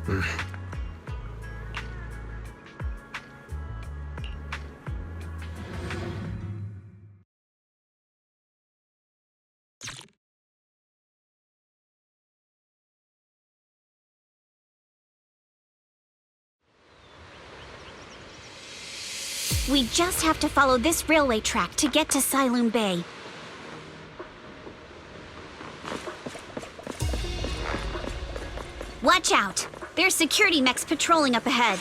We just have to follow this railway track to get to Sailoon Bay. Watch out! There's security mechs patrolling up ahead.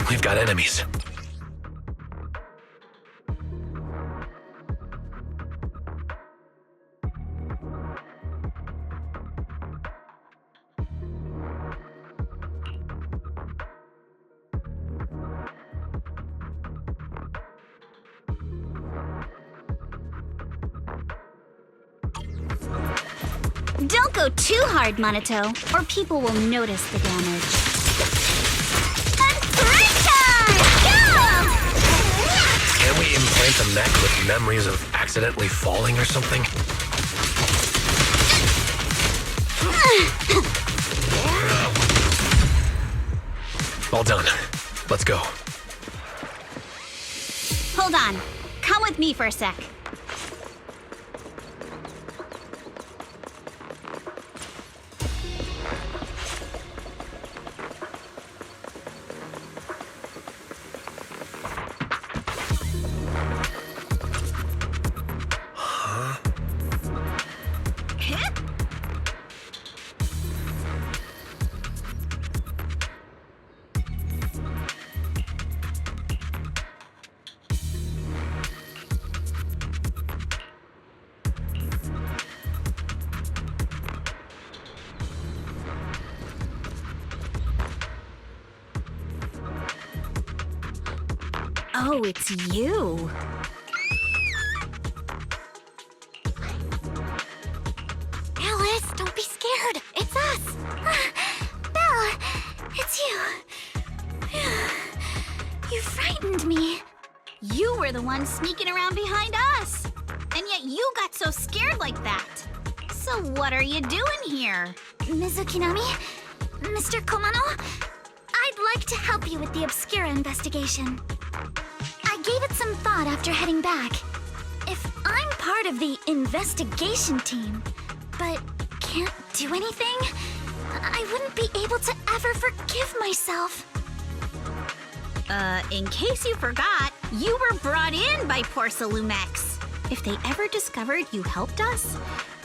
We've got enemies. Don't go too hard, Monato, or people will notice the damage. And break time! Go! Can we implant a mech with memories of accidentally falling or something? All done. Let's go. Hold on. Come with me for a sec. Oh, it's you. Alice, don't be scared. It's us. Belle, it's you. You frightened me. You were the one sneaking around behind us. And yet you got so scared like that. So what are you doing here? Ms. Ukinami? Mr. Komano? I'd like to help you with the Obscura investigation. I gave it some thought after heading back. If I'm part of the investigation team, but can't do anything, I wouldn't be able to ever forgive myself. In case you forgot, you were brought in by Porcelumex. If they ever discovered you helped us,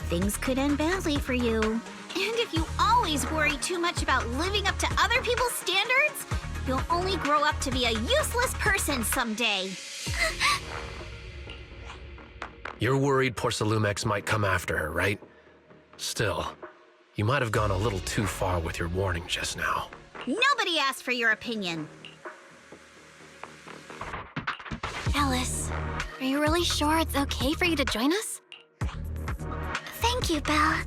things could end badly for you. And if you always worry too much about living up to other people's standards, you'll only grow up to be a useless person someday. You're worried Porcelumex might come after her, right? Still, you might have gone a little too far with your warning just now. Nobody asked for your opinion. Alice, are you really sure it's okay for you to join us? Thank you, Belle.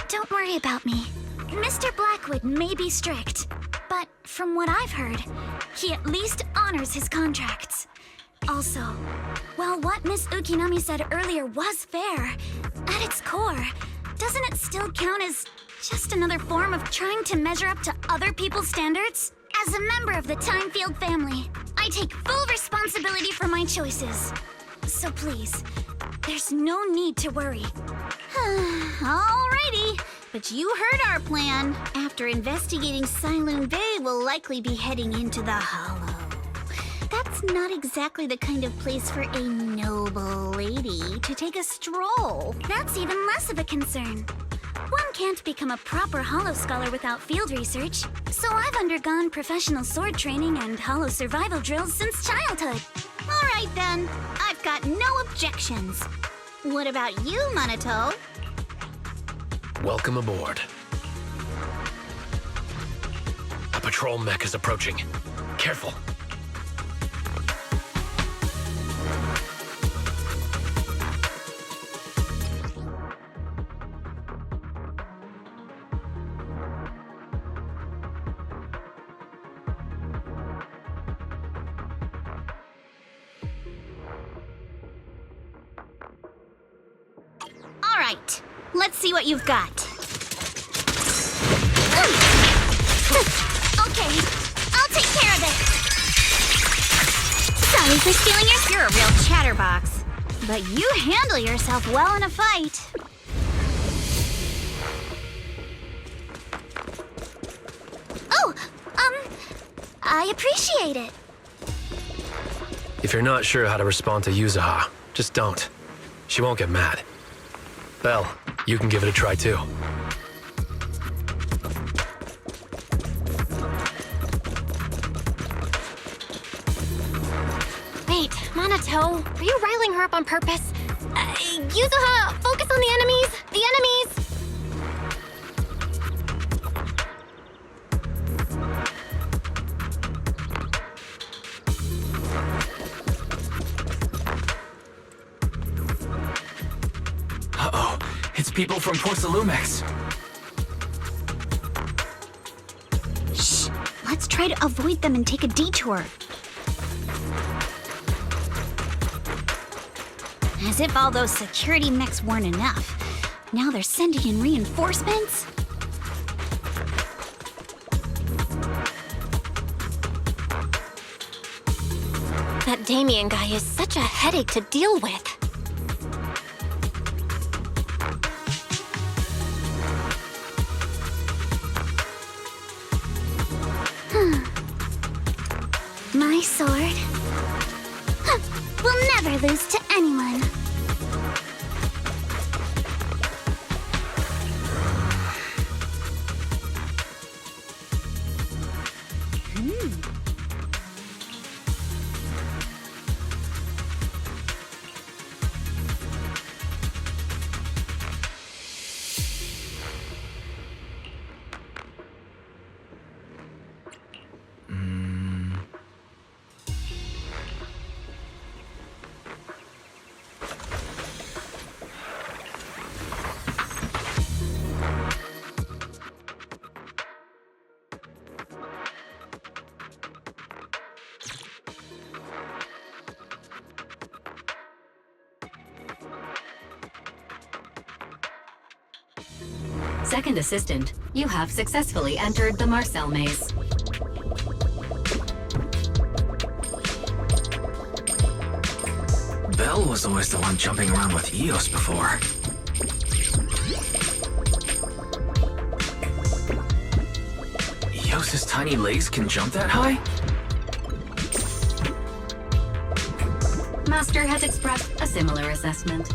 Don't worry about me. Mr. Blackwood may be strict, but from what I've heard, he at least honors his contracts. Also, while what Miss Ukinami said earlier was fair, at its core, doesn't it still count as just another form of trying to measure up to other people's standards? As a member of the Timefield family, I take full responsibility for my choices. So please, there's no need to worry. Alrighty, but you heard our plan. After investigating Sailoon Bay, we'll likely be heading into the Hollow. That's not exactly the kind of place for a noble lady to take a stroll. That's even less of a concern. One can't become a proper Hollow scholar without field research, so I've undergone professional sword training and Hollow survival drills since childhood. Alright then, I've got no objections. What about you, Monato? Welcome aboard. A patrol mech is approaching. Careful. right. Let's see what you've got. Okay, I'll take care of it. Sorry for stealing your... You're a real chatterbox. But you handle yourself well in a fight. Oh, I appreciate it. If you're not sure how to respond to Yuzuha, just don't. She won't get mad. Belle, you can give it a try too. Wait, Monato, are you riling her up on purpose? Yuzuha, focus on the enemies! The enemies! Uh-oh, it's people from Porcelumex. Shh. Let's try to avoid them and take a detour. As if all those security mechs weren't enough. Now they're sending in reinforcements? That Damien guy is such a headache to deal with. My sword will never lose to anyone. Second assistant, you have successfully entered the Marcel maze. Belle was always the one jumping around with Eos before. Eos's tiny legs can jump that high? Master has expressed a similar assessment.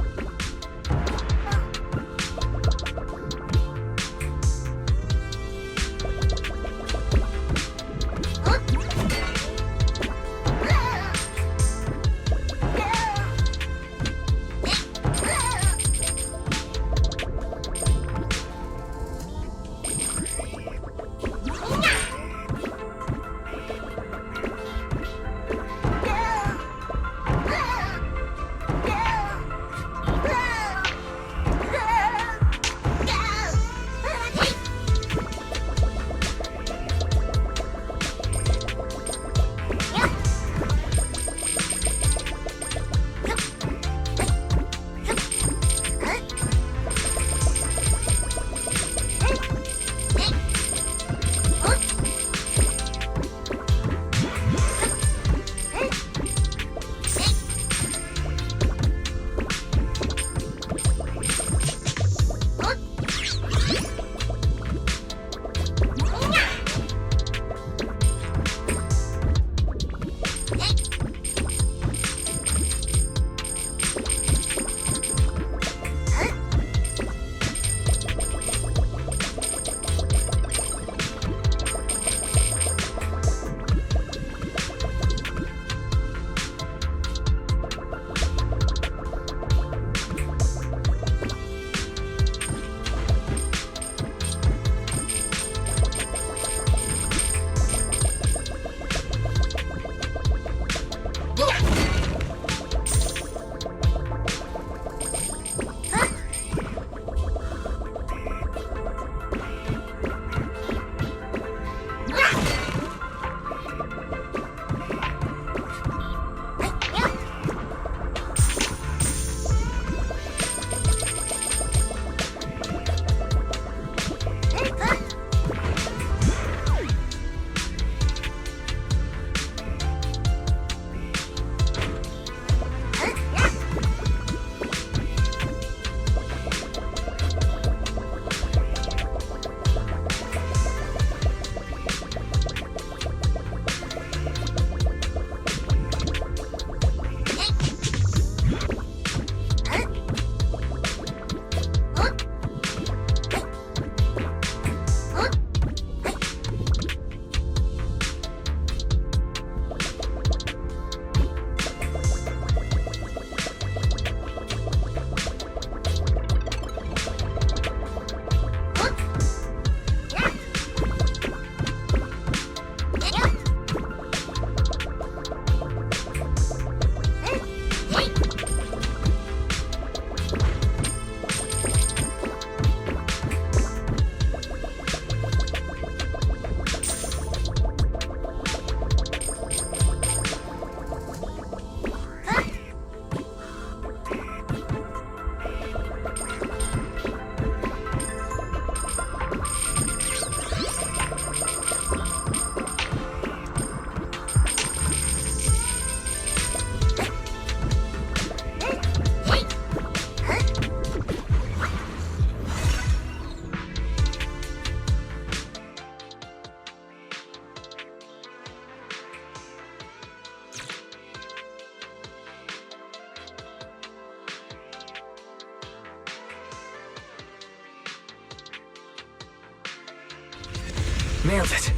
Nailed it.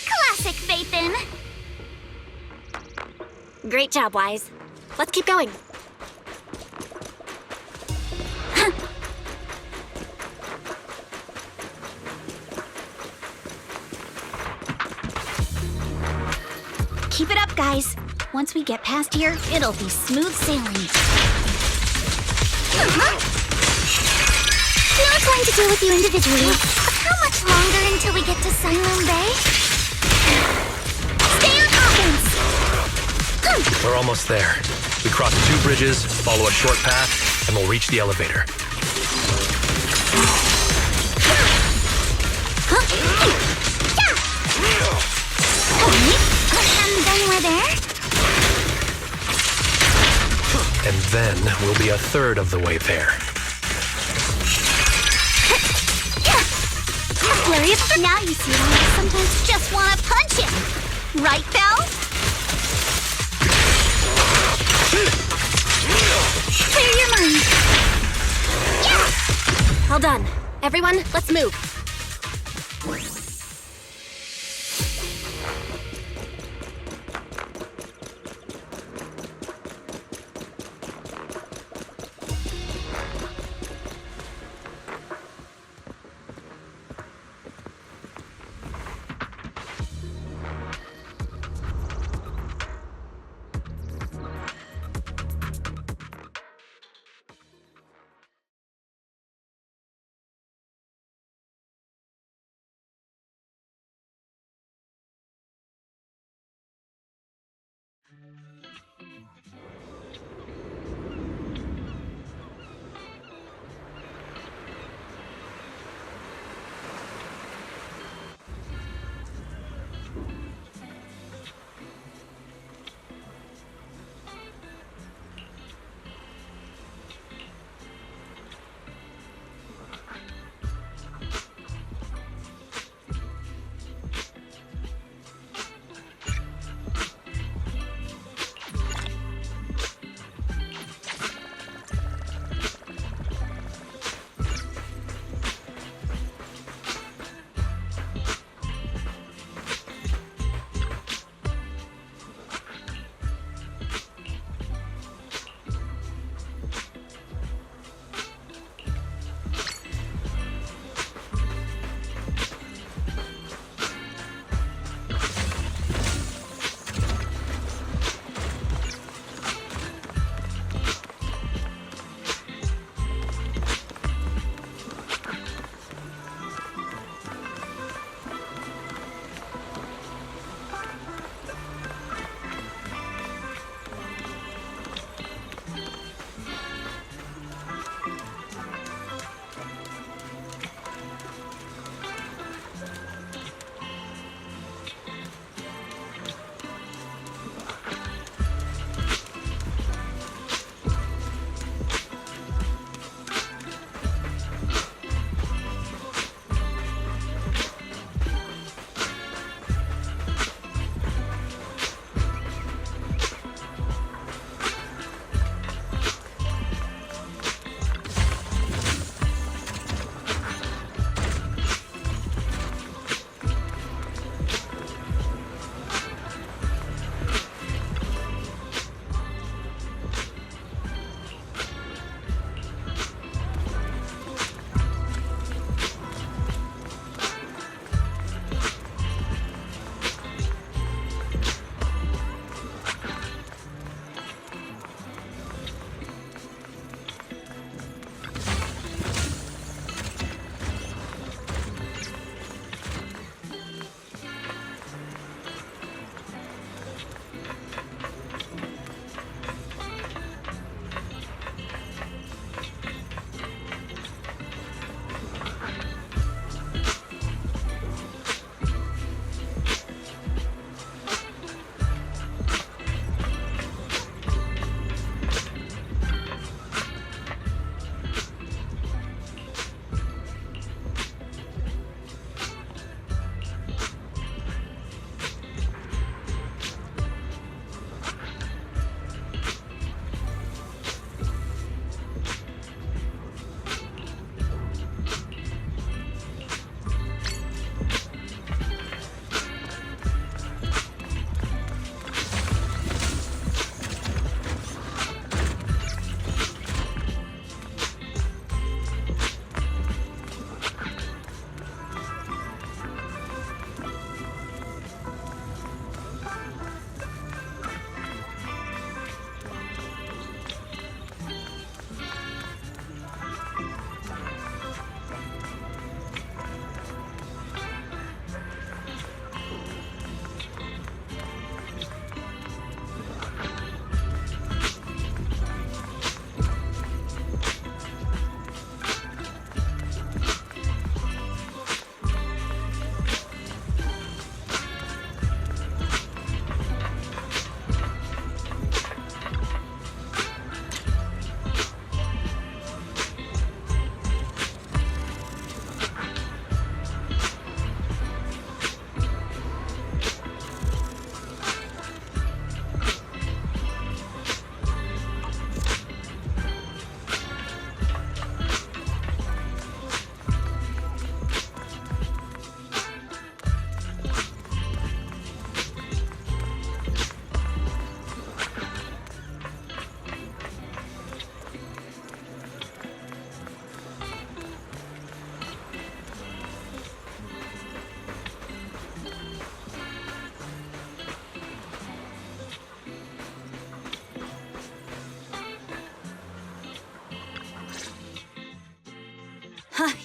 Classic, Phaethon! Great job, Wise. Let's keep going. Keep it up, guys. Once we get past here, it'll be smooth sailing. We are going to deal with you individually. How much longer until we get to Sunmoon Bay? Stay on offense! We're almost there. We cross 2 bridges, follow a short path, and we'll reach the elevator. And then we're there? And then we'll be a third of the way there. Flurry of... Now you see why I sometimes just want to punch him. Right, Belle? Clear your mind. Yeah! All done. Everyone, let's move.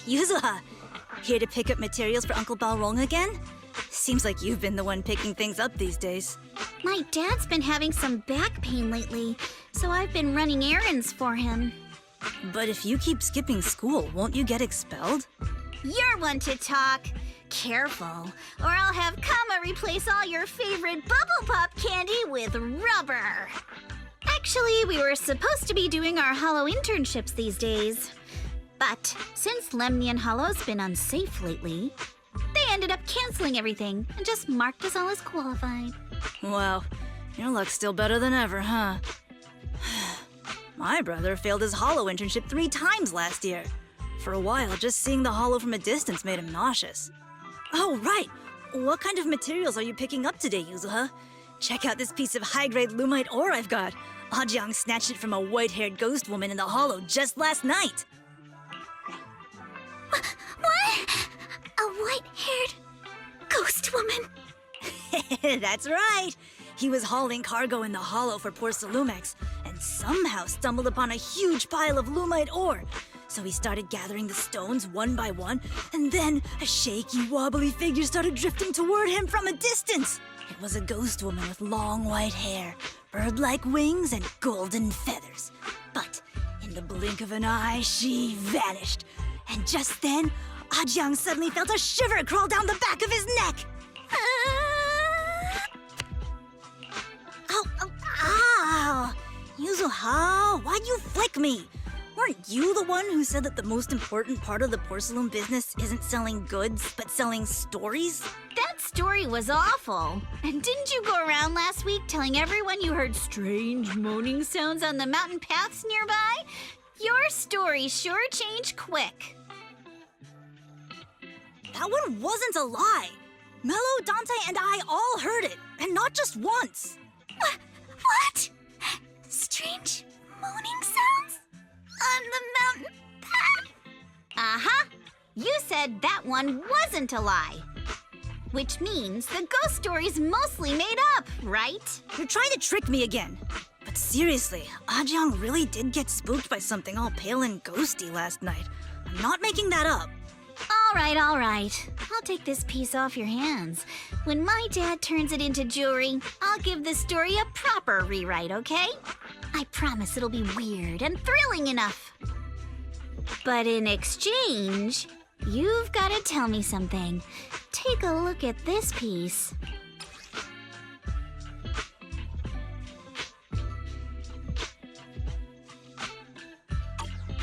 Yuzuha, here to pick up materials for Uncle Balrog again? Seems like you've been the one picking things up these days. My dad's been having some back pain lately, so I've been running errands for him. But if you keep skipping school, won't you get expelled? You're one to talk. Careful, or I'll have Kama replace all your favorite bubble pop candy with rubber. Actually, we were supposed to be doing our Hollow internships these days. But since Lemnian Hollow's been unsafe lately, they ended up canceling everything and just marked us all as qualified. Wow, your luck's still better than ever, huh? My brother failed his Hollow internship 3 times last year. For a while, just seeing the Hollow from a distance made him nauseous. Oh, right! What kind of materials are you picking up today, Yuzuha? Check out this piece of high-grade lumite ore I've got. Ajiang snatched it from a white-haired ghost woman in the Hollow just last night. What? A white-haired ghost woman? That's right! He was hauling cargo in the Hollow for Porcelumex, and somehow stumbled upon a huge pile of lumite ore. So he started gathering the stones one by one, and then a shaky, wobbly figure started drifting toward him from a distance. It was a ghost woman with long white hair, bird-like wings, and golden feathers. But in the blink of an eye, she vanished. And just then, Ajiang suddenly felt a shiver crawl down the back of his neck. Ow, ow, ow! Yuzuha, why'd you flick me? Weren't you the one who said that the most important part of the porcelain business isn't selling goods, but selling stories? That story was awful. And didn't you go around last week telling everyone you heard strange moaning sounds on the mountain paths nearby? Your story sure changed quick. That one wasn't a lie. Mello, Dante, and I all heard it, and not just once. What? Strange moaning sounds? On the mountain path? Uh-huh. You said that one wasn't a lie. Which means the ghost story's mostly made up, right? You're trying to trick me again. But seriously, Ajiang really did get spooked by something all pale and ghosty last night. I'm not making that up. All right. I'll take this piece off your hands. When my dad turns it into jewelry, I'll give this story a proper rewrite, okay? I promise it'll be weird and thrilling enough. But in exchange, you've got to tell me something. Take a look at this piece.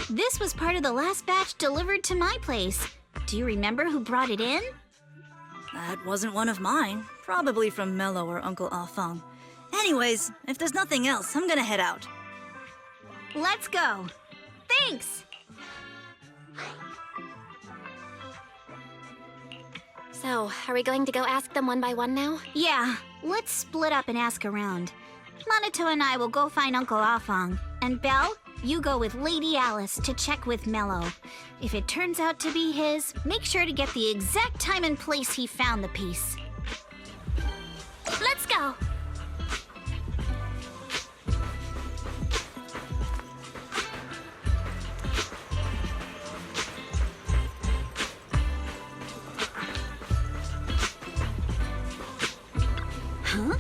This was part of the last batch delivered to my place. Do you remember who brought it in? That wasn't one of mine. Probably from Mello or Uncle Afang. Anyways, if there's nothing else, I'm gonna head out. Let's go. Thanks! So, are we going to go ask them one by one now? Yeah, let's split up and ask around. Monato and I will go find Uncle Afang. And Belle, you go with Lady Alice to check with Mello. If it turns out to be his, make sure to get the exact time and place he found the piece. Let's go! Huh?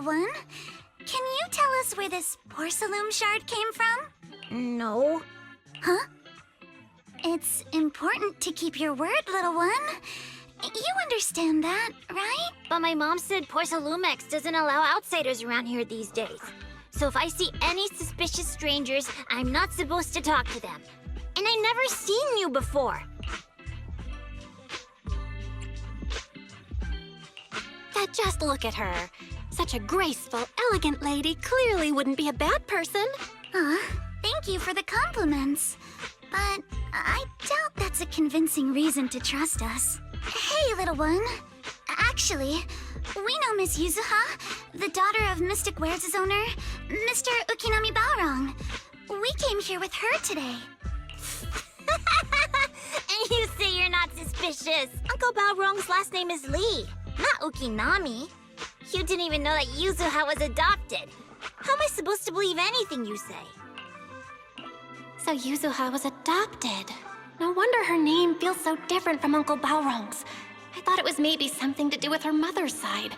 little one. Can you tell us where this porcelain shard came from? No. Huh? It's important to keep your word, little one. You understand that, right? But my mom said Porcelumex doesn't allow outsiders around here these days. So if I see any suspicious strangers, I'm not supposed to talk to them. And I never seen you before. But just look at her. Such a graceful, elegant lady clearly wouldn't be a bad person. Thank you for the compliments. But I doubt that's a convincing reason to trust us. Hey, little one. Actually, we know Miss Yuzuha, the daughter of Mystic Wares' owner, Mr. Ukinami Balrong. We came here with her today. And you say you're not suspicious. Uncle Balrong's last name is Lee, not Ukinami. You didn't even know that Yuzuha was adopted. How am I supposed to believe anything you say? So Yuzuha was adopted. No wonder her name feels so different from Uncle Balrong's. I thought it was maybe something to do with her mother's side.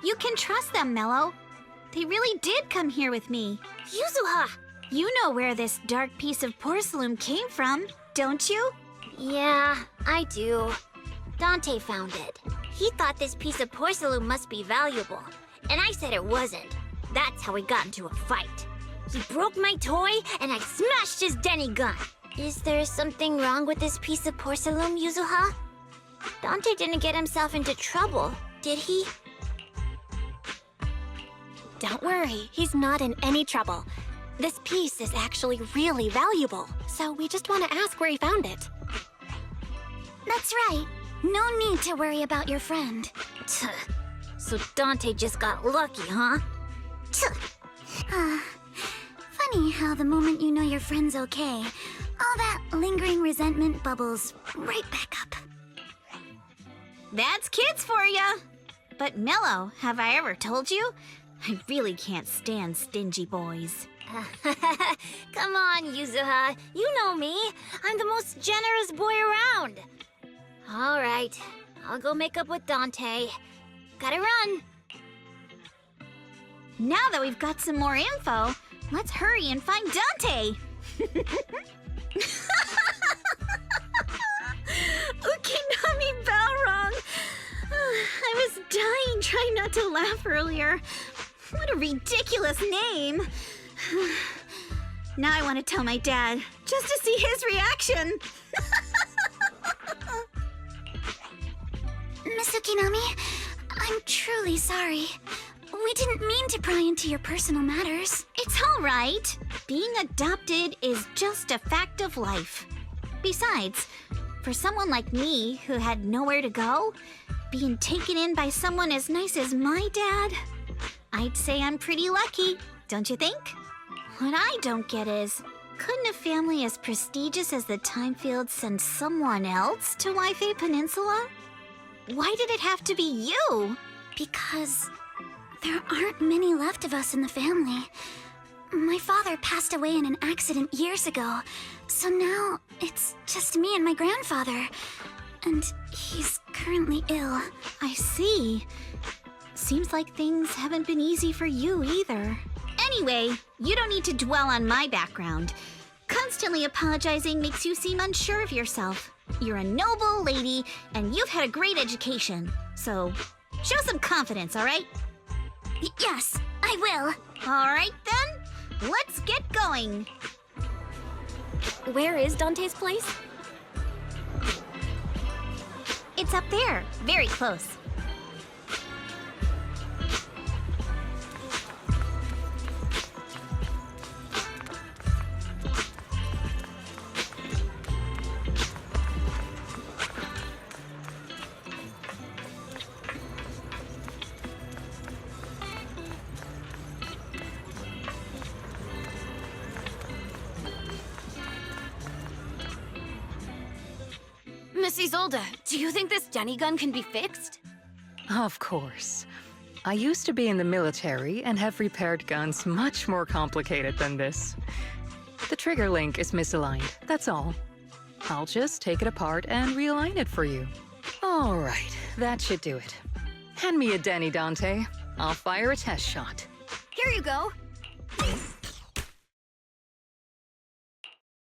You can trust them, Mello. They really did come here with me. Yuzuha! You know where this dark piece of porcelain came from, don't you? Yeah, I do. Dante found it. He thought this piece of porcelain must be valuable, and I said it wasn't. That's how we got into a fight. He broke my toy, and I smashed his Denny gun. Is there something wrong with this piece of porcelain, Yuzuha? Dante didn't get himself into trouble, did he? Don't worry, he's not in any trouble. This piece is actually really valuable, so we just want to ask where he found it. That's right. No need to worry about your friend. So Dante just got lucky, huh? Funny how the moment you know your friend's okay, all that lingering resentment bubbles right back up. That's kids for ya. But Mello, have I ever told you? I really can't stand stingy boys. Come on, Yuzuha. You know me. I'm the most generous boy around. All right, I'll go make up with Dante. Gotta run. Now that we've got some more info, let's hurry and find Dante. Ukinami Balrong. I was dying trying not to laugh earlier. What a ridiculous name. Now I want to tell my dad, just to see his reaction. Miss Ukinami, I'm truly sorry. We didn't mean to pry into your personal matters. It's all right. Being adopted is just a fact of life. Besides, for someone like me who had nowhere to go, being taken in by someone as nice as my dad, I'd say I'm pretty lucky, don't you think? What I don't get is, couldn't a family as prestigious as the Timefields send someone else to Waifei Peninsula? Why did it have to be you? Because there aren't many left of us in the family. My father passed away in an accident years ago, so now it's just me and my grandfather. And he's currently ill. I see. Seems like things haven't been easy for you either. Anyway, you don't need to dwell on my background. Constantly apologizing makes you seem unsure of yourself. You're a noble lady, and you've had a great education. So, show some confidence, all right? Yes, I will. All right, then. Let's get going. Where is Dante's place? It's up there, very close. Miss Isolde, do you think this Denny gun can be fixed? Of course. I used to be in the military and have repaired guns much more complicated than this. The trigger link is misaligned, that's all. I'll just take it apart and realign it for you. All right, that should do it. Hand me a Denny, Dante. I'll fire a test shot. Here you go.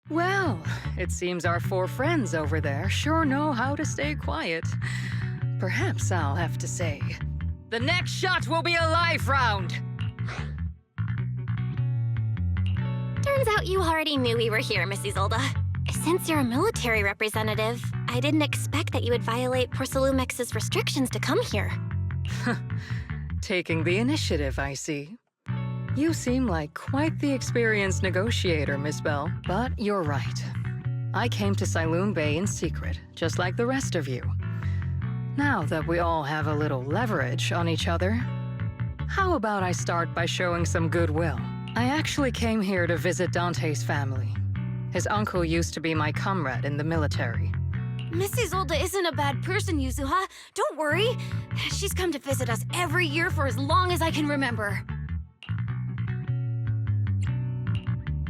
Well, it seems our 4 friends over there sure know how to stay quiet. Perhaps I'll have to say, the next shot will be a live round! Turns out you already knew we were here, Miss Isolde. Since you're a military representative, I didn't expect that you would violate Porsalumex's restrictions to come here. Taking the initiative, I see. You seem like quite the experienced negotiator, Miss Bell. But you're right. I came to Siloon Bay in secret, just like the rest of you. Now that we all have a little leverage on each other, how about I start by showing some goodwill? I actually came here to visit Dante's family. His uncle used to be my comrade in the military. Miss Isolde isn't a bad person, Yuzuha. Don't worry. She's come to visit us every year for as long as I can remember.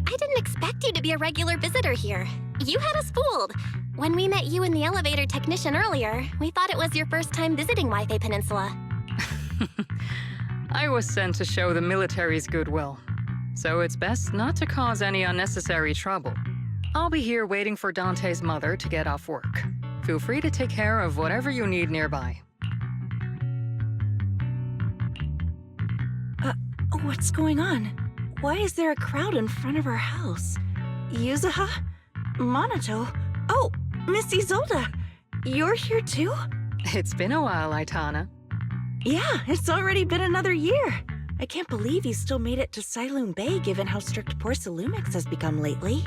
I didn't expect you to be a regular visitor here. You had us fooled. When we met you and the elevator technician earlier, we thought it was your first time visiting Waifei Peninsula. I was sent to show the military's goodwill, so it's best not to cause any unnecessary trouble. I'll be here waiting for Dante's mother to get off work. Feel free to take care of whatever you need nearby. What's going on? Why is there a crowd in front of our house? Yuzuha? Monato? Oh, Miss Isolde! You're here too? It's been a while, Aitana. Yeah, it's already been another year. I can't believe you still made it to Siloon Bay given how strict Porsalumix has become lately.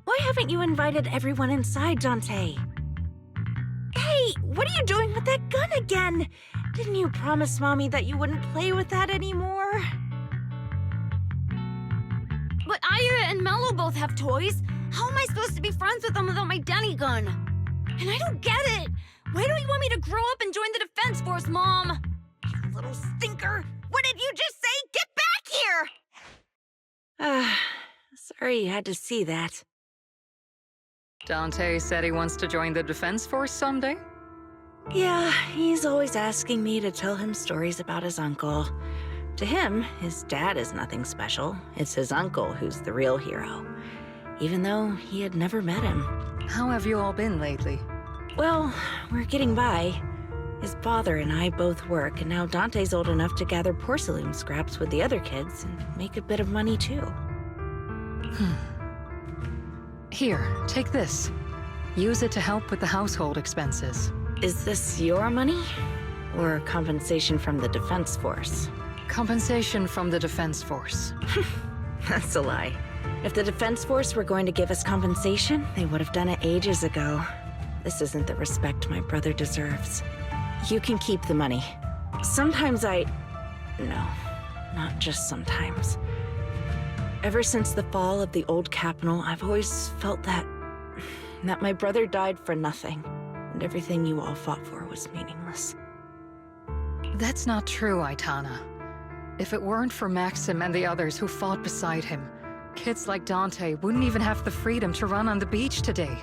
Why haven't you invited everyone inside, Dante? Hey, what are you doing with that gun again? Didn't you promise Mommy that you wouldn't play with that anymore? But Ira and Mello both have toys. How am I supposed to be friends with them without my Denny gun? And I don't get it. Why don't you want me to grow up and join the Defense Force, Mom? You little stinker! What did you just say? Get back here! Sorry you had to see that. Dante said he wants to join the Defense Force someday? Yeah, he's always asking me to tell him stories about his uncle. To him, his dad is nothing special. It's his uncle who's the real hero, even though he had never met him. How have you all been lately? Well, we're getting by. His father and I both work, and now Dante's old enough to gather porcelain scraps with the other kids and make a bit of money too. Here, take this. Use it to help with the household expenses. Is this your money? Or compensation from the Defense Force? Compensation from the Defense Force. That's a lie. If the Defense Force were going to give us compensation, they would have done it ages ago. This isn't the respect my brother deserves. You can keep the money. Sometimes No, not just sometimes. Ever since the fall of the old capital, I've always felt that my brother died for nothing, and everything you all fought for was meaningless. That's not true, Aitana. If it weren't for Maxim and the others who fought beside him, kids like Dante wouldn't even have the freedom to run on the beach today.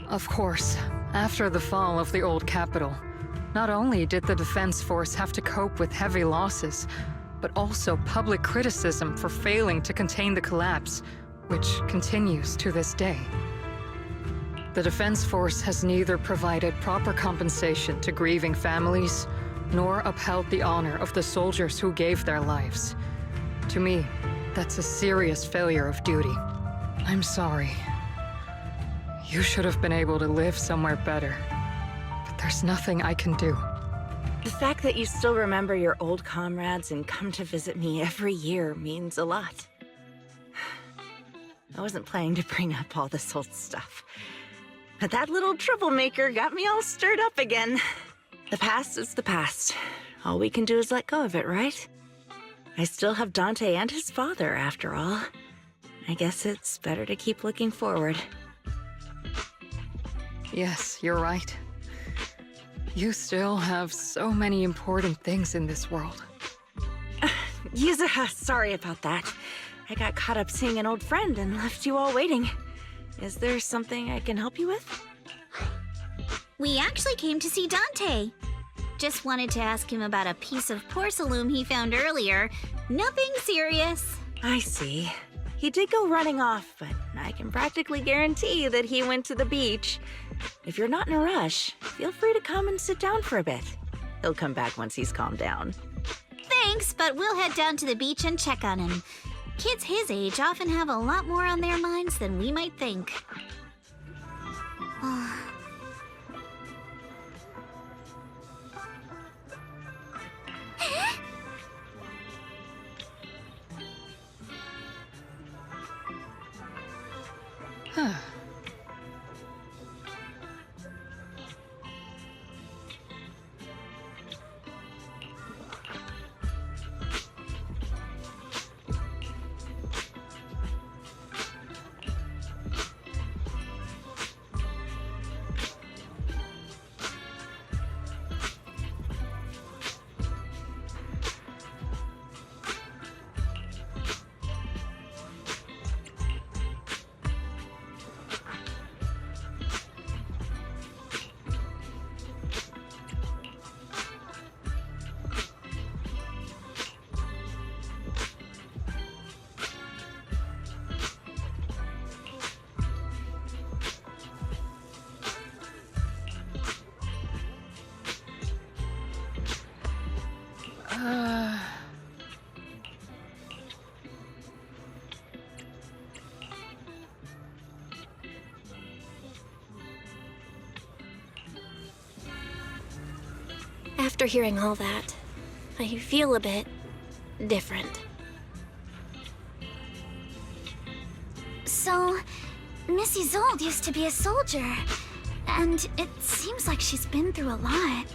Of course, after the fall of the old capital, not only did the Defense Force have to cope with heavy losses, but also public criticism for failing to contain the collapse, which continues to this day. The Defense Force has neither provided proper compensation to grieving families, nor upheld the honor of the soldiers who gave their lives. To me, that's a serious failure of duty. I'm sorry. You should have been able to live somewhere better, but there's nothing I can do. The fact that you still remember your old comrades and come to visit me every year means a lot. I wasn't planning to bring up all this old stuff, but that little troublemaker got me all stirred up again. The past is the past. All we can do is let go of it, right? I still have Dante and his father, after all. I guess it's better to keep looking forward. Yes, you're right. You still have so many important things in this world. Yuzuha, sorry about that. I got caught up seeing an old friend and left you all waiting. Is there something I can help you with? We actually came to see Dante. just wanted to ask him about a piece of porcelain he found earlier. Nothing serious. I see. He did go running off, but I can practically guarantee that he went to the beach. If you're not in a rush, feel free to come and sit down for a bit. He'll come back once he's calmed down. Thanks, but we'll head down to the beach and check on him. Kids his age often have a lot more on their minds than we might think. After hearing all that, I feel a bit different. So, Miss Isolde used to be a soldier, and it seems like she's been through a lot.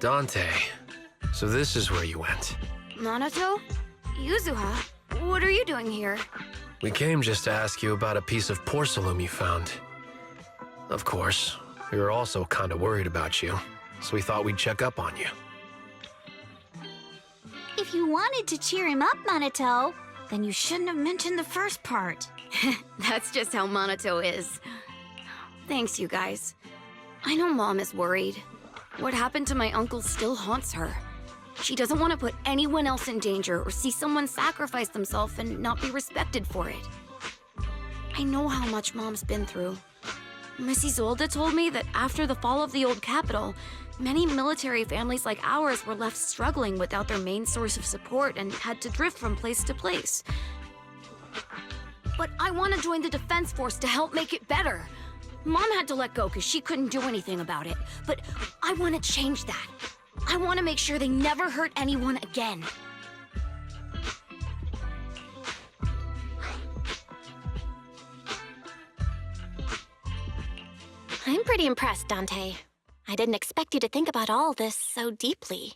Dante, so this is where you went. Minato? Yuzuha? What are you doing here? We came just to ask you about a piece of porcelain you found. Of course, we were also kind of worried about you, so we thought we'd check up on you. If you wanted to cheer him up, Minato, then you shouldn't have mentioned the first part. That's just how Minato is. Thanks, you guys. I know Mom is worried. What happened to my uncle still haunts her. She doesn't want to put anyone else in danger or see someone sacrifice themselves and not be respected for it. I know how much Mom's been through. Miss Isolde told me that after the fall of the old capital, many military families like ours were left struggling without their main source of support and had to drift from place to place. But I want to join the defense force to help make it better. Mom had to let go because she couldn't do anything about it, but I want to change that. I want to make sure they never hurt anyone again. I'm pretty impressed, Dante. I didn't expect you to think about all this so deeply.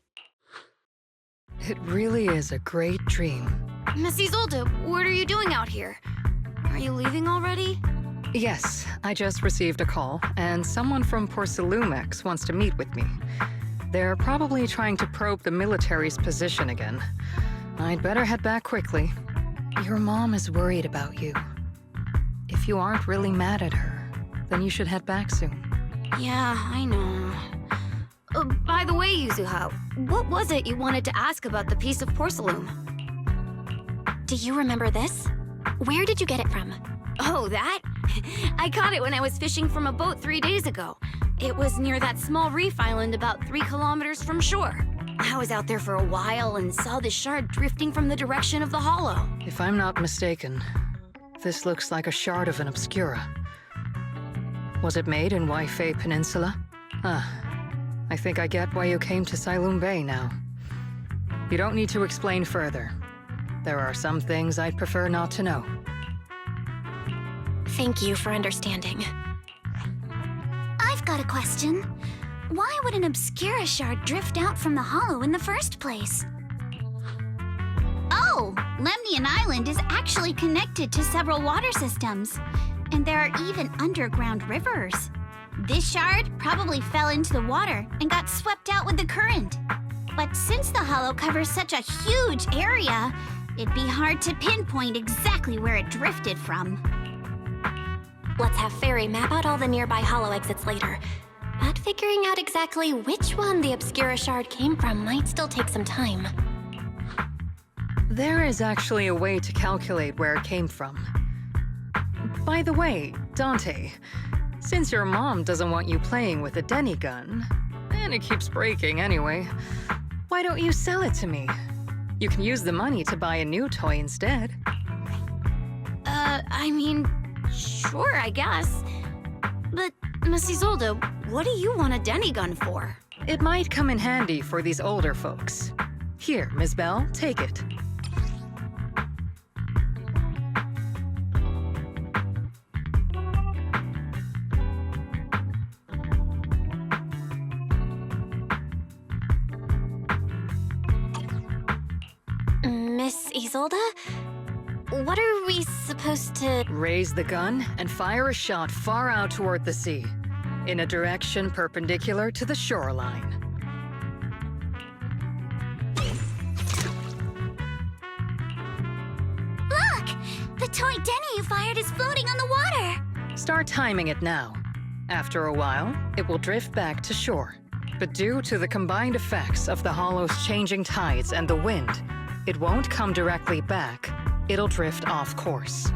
It really is a great dream. Miss Isolde, what are you doing out here? Are you leaving already? Yes, I just received a call, and someone from Porcelumex wants to meet with me. They're probably trying to probe the military's position again. I'd better head back quickly. Your mom is worried about you. If you aren't really mad at her, then you should head back soon. Yeah, I know. By the way, Yuzuha, what was it you wanted to ask about the piece of porcelain? Do you remember this? Where did you get it from? Oh, that? I caught it when I was fishing from a boat 3 days ago. It was near that small reef island about 3 kilometers from shore. I was out there for a while and saw this shard drifting from the direction of the hollow. If I'm not mistaken, this looks like a shard of an obscura. Was it made in Waifei Peninsula? I think I get why you came to Silum Bay now. You don't need to explain further. There are some things I'd prefer not to know. Thank you for understanding. got a question. Why would an Obscura shard drift out from the hollow in the first place? Oh, Lemnian Island is actually connected to several water systems. And there are even underground rivers. This shard probably fell into the water and got swept out with the current. But since the hollow covers such a huge area, it'd be hard to pinpoint exactly where it drifted from. Let's have Fairy map out all the nearby hollow exits later. But figuring out exactly which one the Obscura shard came from might still take some time. There is actually a way to calculate where it came from. By the way, Dante, since your mom doesn't want you playing with a Denny gun, and it keeps breaking anyway, why don't you sell it to me? You can use the money to buy a new toy instead. I mean, sure, I guess. But, Miss Isolde, what do you want a Denny gun for? It might come in handy for these older folks. Here, Miss Bell, take it. Miss Isolde? What are we supposed to... Raise the gun and fire a shot far out toward the sea, in a direction perpendicular to the shoreline. Look! The toy Denny you fired is floating on the water! Start timing it now. After a while, it will drift back to shore. But due to the combined effects of the hollow's changing tides and the wind, it won't come directly back. It'll drift off course.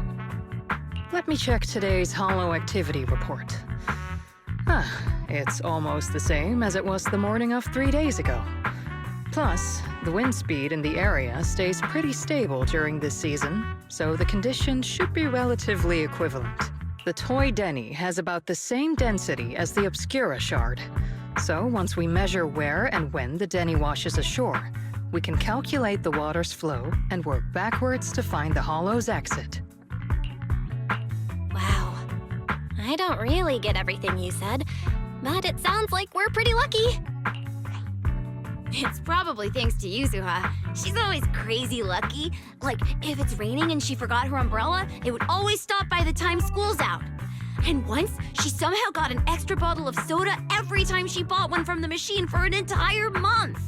Let me check today's hollow activity report. It's almost the same as it was the morning of 3 days ago. Plus, the wind speed in the area stays pretty stable during this season, so the conditions should be relatively equivalent. The toy Denny has about the same density as the Obscura shard. So once we measure where and when the Denny washes ashore, we can calculate the water's flow and work backwards to find the hollow's exit. Wow. I don't really get everything you said, but it sounds like we're pretty lucky. It's probably thanks to Yuzuha. She's always crazy lucky. Like, if it's raining and she forgot her umbrella, it would always stop by the time school's out. And once, she somehow got an extra bottle of soda every time she bought one from the machine for an entire month.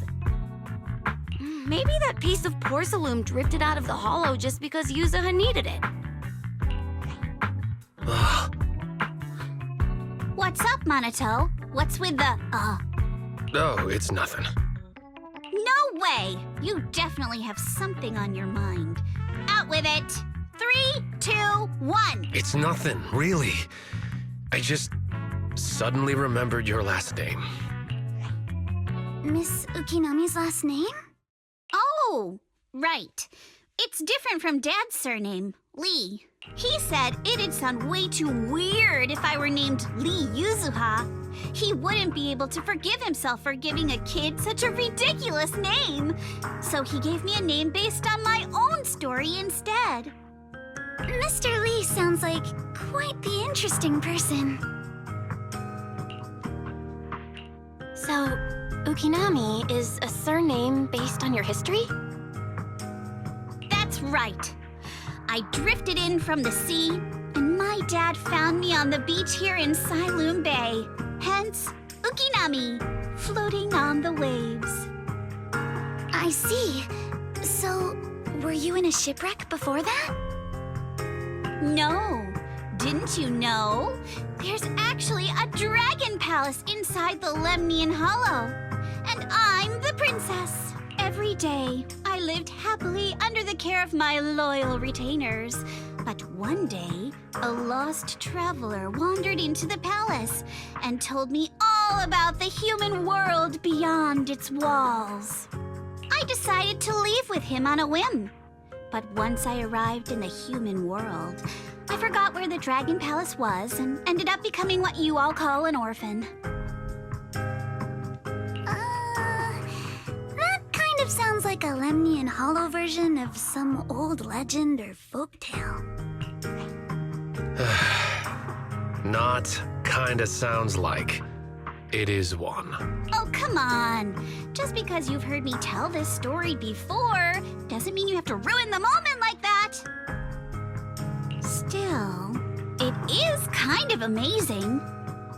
Maybe that piece of porcelain drifted out of the hollow just because Yuzuha needed it. What's up, Monato? What's with the, Oh, it's nothing. No way! You definitely have something on your mind. Out with it! 3, 2, 1! It's nothing, really. I just suddenly remembered your last name. Miss Ukinami's last name? Oh, right. It's different from Dad's surname, Lee. He said it'd sound way too weird if I were named Lee Yuzuha. He wouldn't be able to forgive himself for giving a kid such a ridiculous name. So he gave me a name based on my own story instead. Mr. Lee sounds like quite the interesting person. So, Ukinami is a surname based on your history? That's right. I drifted in from the sea, and my dad found me on the beach here in Sailoon Bay. Hence, Ukinami, floating on the waves. I see. So, were you in a shipwreck before that? No. Didn't you know? There's actually a dragon palace inside the Lemnian Hollow. And I'm the princess. Every day, I lived happily under the care of my loyal retainers. But one day, a lost traveler wandered into the palace and told me all about the human world beyond its walls. I decided to leave with him on a whim. But once I arrived in the human world, I forgot where the Dragon Palace was and ended up becoming what you all call an orphan. That kind of sounds like a Lemnian Hollow version of some old legend or folktale. Not kinda sounds like. It is one. Oh, come on. Just because you've heard me tell this story before doesn't mean you have to ruin the moment like that. Still, it is kind of amazing.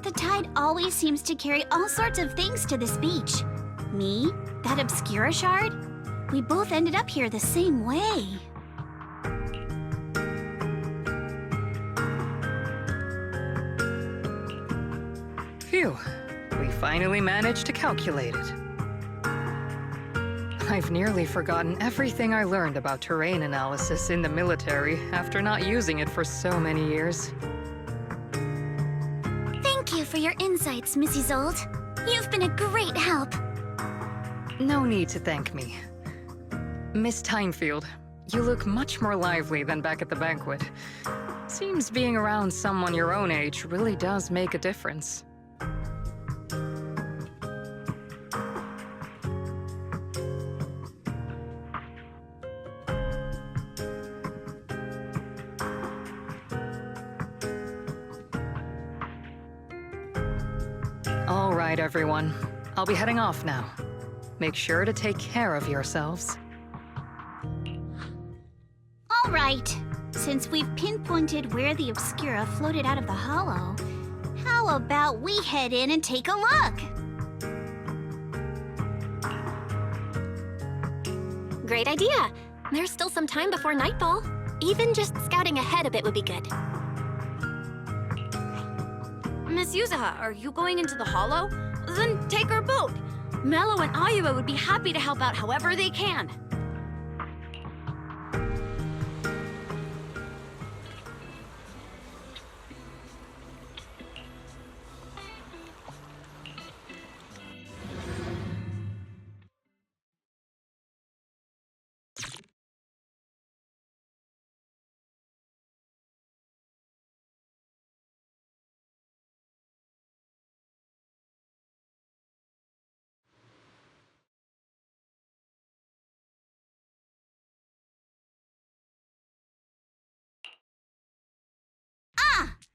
The tide always seems to carry all sorts of things to this beach. Me, that Obscura shard, we both ended up here the same way. Phew. We finally managed to calculate it. I've nearly forgotten everything I learned about terrain analysis in the military after not using it for so many years. Thank you for your insights, Mrs. Zold. You've been a great help. No need to thank me. Miss Timefield, you look much more lively than back at the banquet. Seems being around someone your own age really does make a difference. All right, everyone. I'll be heading off now. Make sure to take care of yourselves. All right. Since we've pinpointed where the Obscura floated out of the hollow, how about we head in and take a look? Great idea. There's still some time before nightfall. Even just scouting ahead a bit would be good. Miss Yuzaha, are you going into the hollow? Then take our boat. Mello and Ayuba would be happy to help out however they can.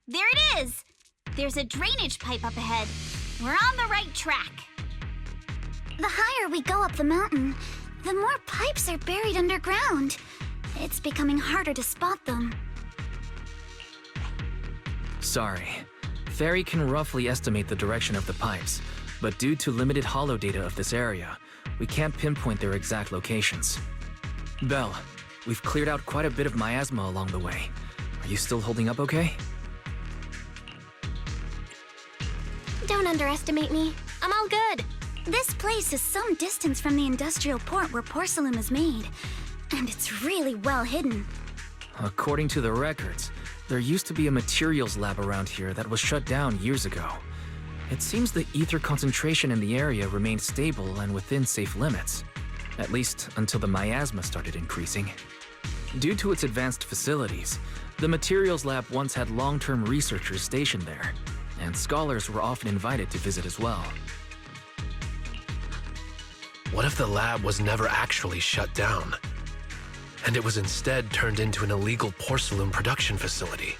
There it is! There's a drainage pipe up ahead. We're on the right track. The higher we go up the mountain, the more pipes are buried underground. It's becoming harder to spot them. Sorry. Fairy can roughly estimate the direction of the pipes, but due to limited holo data of this area, we can't pinpoint their exact locations. Belle, we've cleared out quite a bit of miasma along the way. Are you still holding up okay? Don't underestimate me. I'm all good. This place is some distance from the industrial port where porcelain is made, and it's really well hidden. According to the records, there used to be a materials lab around here that was shut down years ago. It seems the ether concentration in the area remained stable and within safe limits, at least until the miasma started increasing. Due to its advanced facilities, the materials lab once had long-term researchers stationed there, and scholars were often invited to visit as well. What if the lab was never actually shut down, and it was instead turned into an illegal porcelain production facility?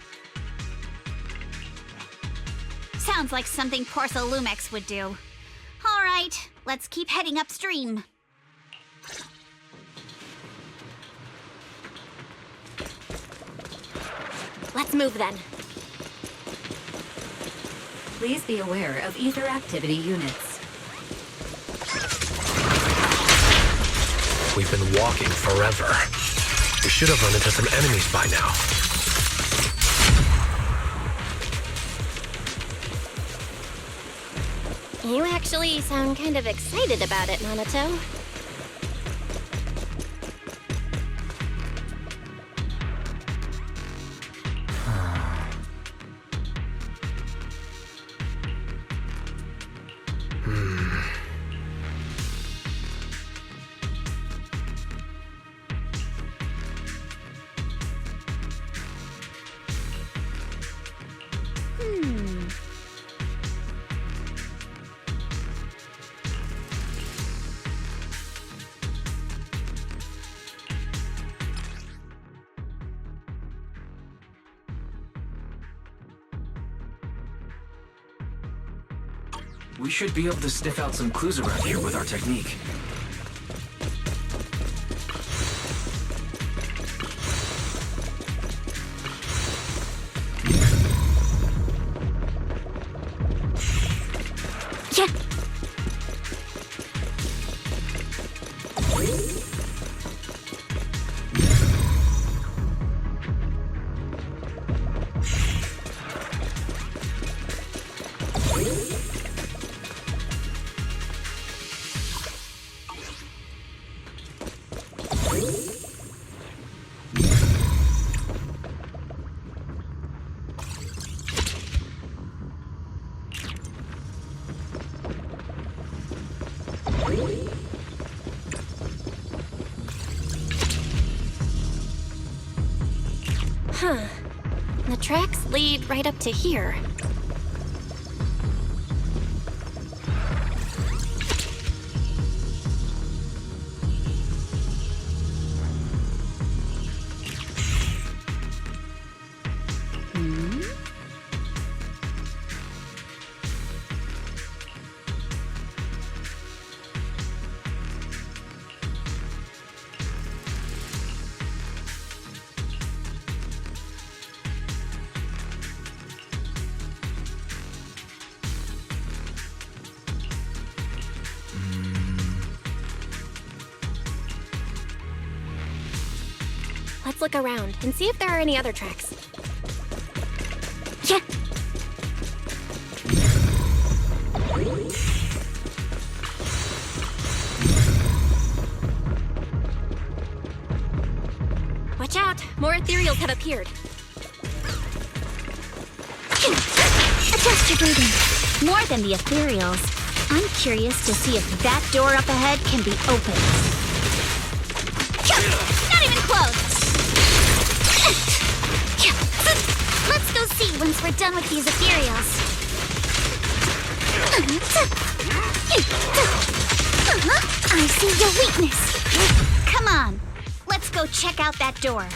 Sounds like something Porcelumex would do. All right, let's keep heading upstream. Let's move then. Please be aware of ether activity units. We've been walking forever. We should have run into some enemies by now. You actually sound kind of excited about it, Monato. We should be able to sniff out some clues around here with our technique. Yeah. Huh. The tracks lead right up to here. Let's look around and see if there are any other tracks. Yeah. Watch out! More ethereals have appeared. Adjust your breathing. More than the ethereals, I'm curious to see if that door up ahead can be opened. Not even close! Let's go see once we're done with these ethereals. I see your weakness. Come on, let's go check out that door.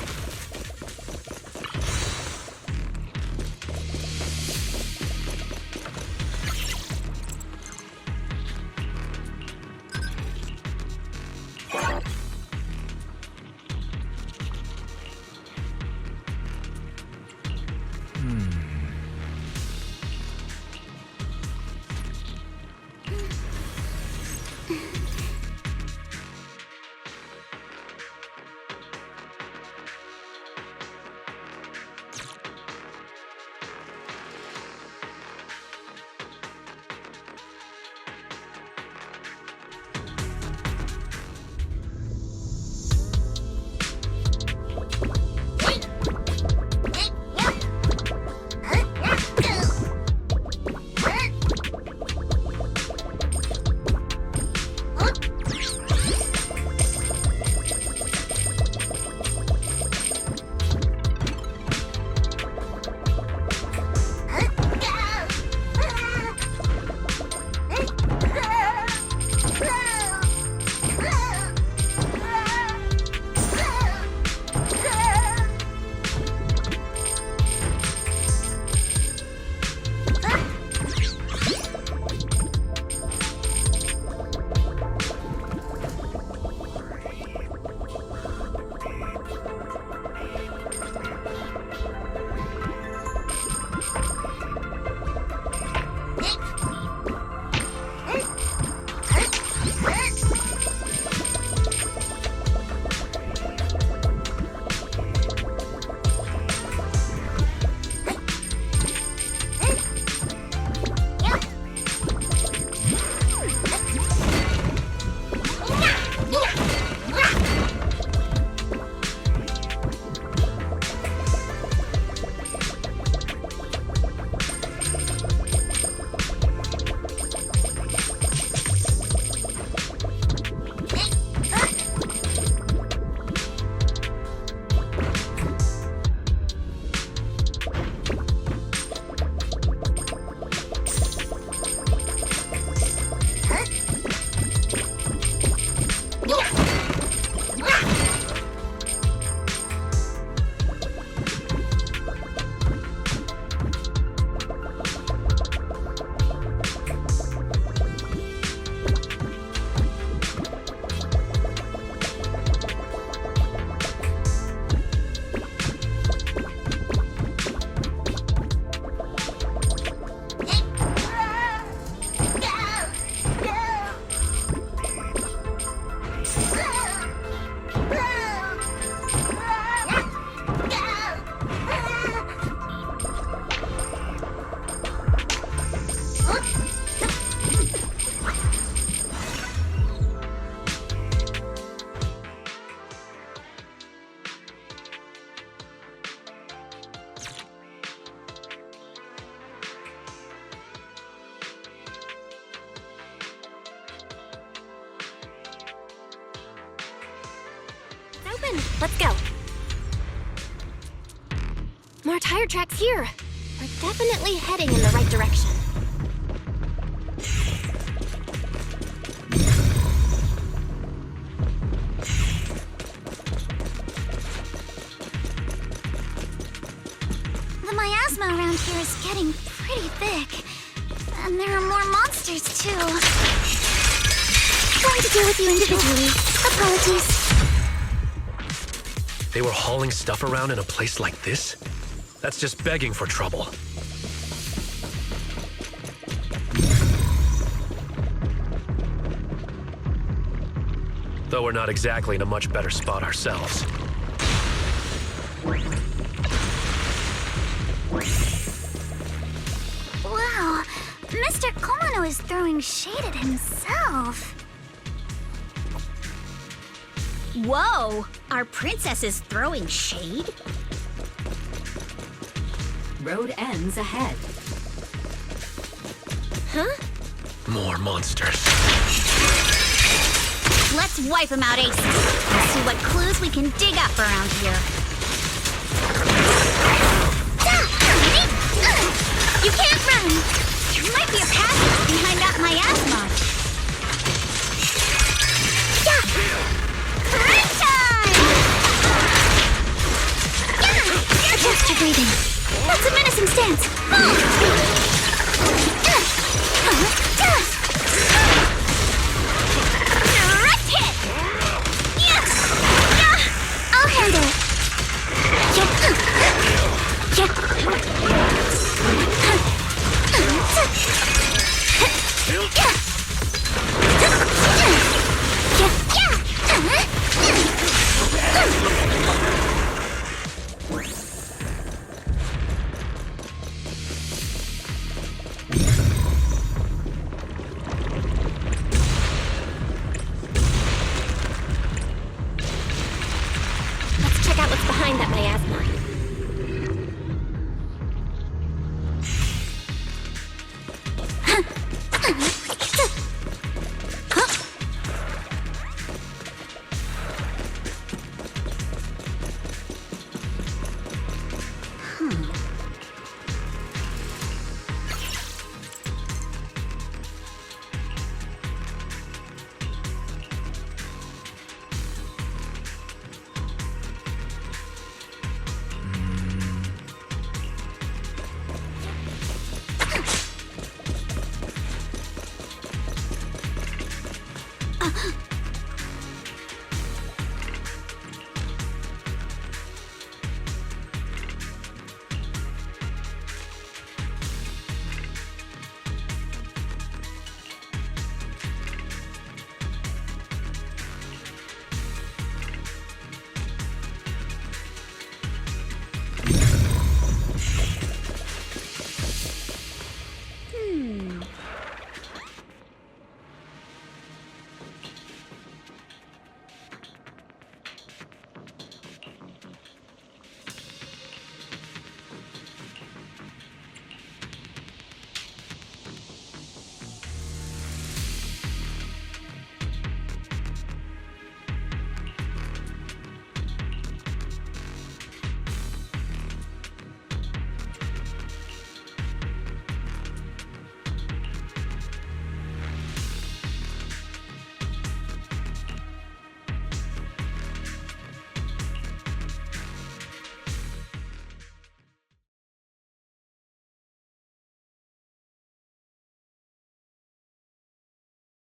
in. Let's go. More tire tracks here. We're definitely heading in the right direction. The miasma around here is getting pretty thick. And there are more monsters, too. Trying to deal with you individually. Apologies. They were hauling stuff around in a place like this? That's just begging for trouble. Though we're not exactly in a much better spot ourselves. Wow, Mr. Komano is throwing shade at himself. Whoa! Our princess is throwing shade? Road ends ahead. Huh? More monsters. Let's wipe them out, Ace. And see what clues we can dig up around here. You can't run! There might be a passage behind that miasma. Run time! Adjust your breathing. That's a menacing stance. Direct hit! I'll handle it. Let's check out what's behind that miasma.